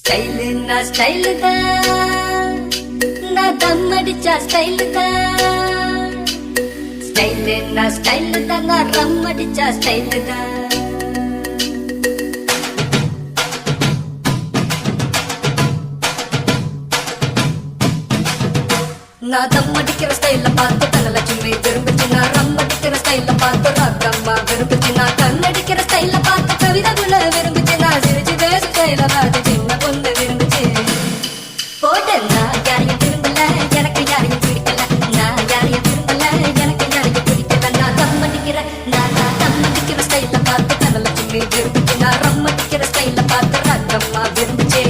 ஸ்டைலுன்னா style தான், நான் தம் அடிச்சா ஸ்டைலு தான். ஸ்டைலுன்னா ஸ்டைலு தான், நான் ரம் அடிச்சா ஸ்டைலு தான். நான் தம் அடிக்கிற ஸ்டைல பார்த்து தனலட்சுமி விரும்புச்சு, நான் ரம் அடிக்கிற ஸ்டைல பார்த்து ராக்கம்மா விரும்புச்சு, நான் கண் அடிக்கிற ஸ்டைல பார்த்து கவிதகுல விரும்புச்சு, நான் சிரிச்சு பேச ஸ்டைல பார்த்து சின்ன பொண்ணு விரும்புச்சு. போட்டேன்னா யாரையும் விரும்பல, எனக்கு யாரையும் பிடிக்கல, நான் யாரையும் விரும்பல, எனக்கு யாரையும் பிடிக்கல. நான் தம் அடிக்கிற ஸ்டைல பார்த்து தனலட்சுமி விரும்புச்சு, நான் ரம் அடிக்கிற ஸ்டைல பார்த்து ராக்கம்மா விரும்புச்சு.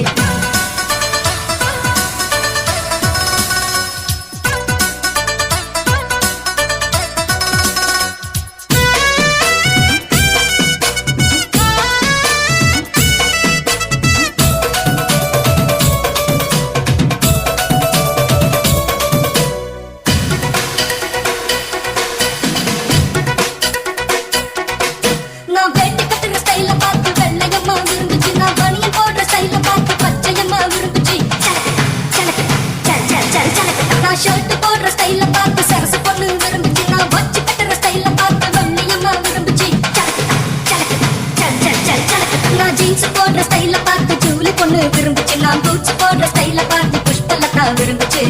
ஷர்ட் போடுற ஸ்டைல பார்த்து சரச பொண்ணு விரும்புச்சு, நான் வச்சு கட்டுற ஸ்டைல பார்த்து வள்ளியம்மா விரும்புச்சு. நான் ஜீன்ஸ் போடுற ஸ்டைல பார்த்து ஜூலி பொண்ணு விரும்புச்சு, நான் பூச்சி போடுற ஸ்டைல பார்த்து புஷ்பலதா விரும்புச்சு.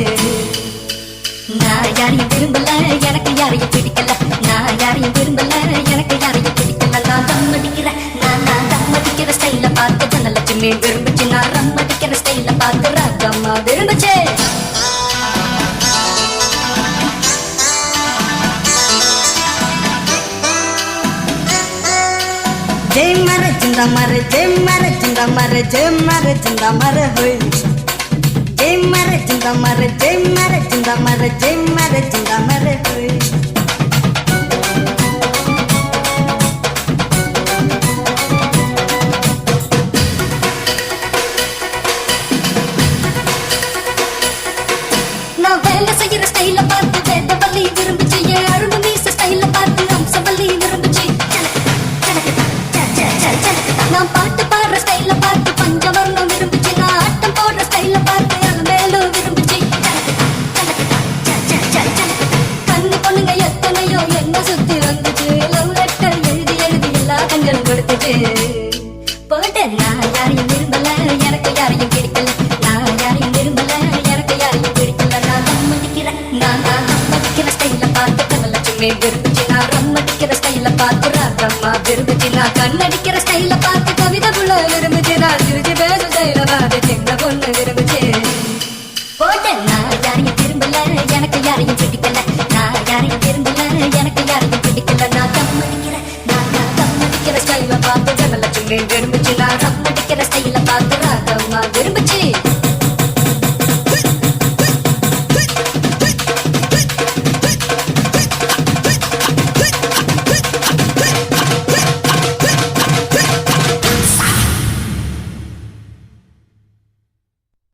நான் யாரையும் விரும்பல, எனக்கு யாரையும் பிடிக்கல, நான் யாரையும் விரும்பல, எனக்கு யாரையும் பிடிக்கல. நான் தம் அடிக்கிற ஸ்டைல பார்த்து தனலட்சுமி விரும்புச்சு, நான் ரம் அடிக்கிற ஸ்டைல பார்த்து ராக்கம்மா விரும்புச்சு. जय मारे जिंदा मारे, जय मारे जिंदा मारे, जय मारे जिंदा मारे होय. जय मारे जिंदा मारे, जय मारे जिंदा मारे, जय मारे जिंदा मारे होय. நான் வேலை செய்யற ஸ்டைல பார்த்து வேதவல்லி விரும்புச்சு, என் அரும்பு மீச ஸ்டைல பார்த்து அம்சவல்லி விரும்புச்சு. நான் பாட்டு பாடுற ஸ்டைல பார்த்து பஞ்சவர்ணம் விரும்புச்சு, நான் ஆட்டம் போடுற ஸ்டைல பார்த்து அலமேலும் விரும்புச்சு. கண்ணு பொண்ணுங்க எத்தனையோ என்ன சுத்தி வந்துச்சு, லவ் லெட்டர் எழுதி எழுதி எல்லா கண்களும் கொடுத்துச்சு. போட்டேன் நான் யாரையும் விரும்பல, எனக்கு யாரையும் பிடிக்கல, நான் யாரையும் விரும்பல, எனக்கு யாரையும் பிடிக்கல. நான் தம் அடிக்கிற ஸ்டைல பார்த்து தனலட்சுமி விரும்புச்சு, நான் ரம் அடிக்கிற ஸ்டைல பார்த்து ராக்கம்மா விரும்புச்சு, நான் கண் அடிக்கிற ஸ்டைல பார்த்து கவிதகுல விரும்புச்சு, நான் சிரிச்சு பேச ஸ்டைல பார்த்து சின்ன பொண்ணு விரும்புச்சு. போட்டேன் நான் யாரையும் விரும்பல, எனக்கு யாரையும் பிடிக்கல, நான் யாரையும் விரும்பல, எனக்கு யாரையும் பிடிக்கல. நான் தம் அடிக்கிற ஸ்டைல பார்த்து தனலட்சுமி விரும்புச்சு.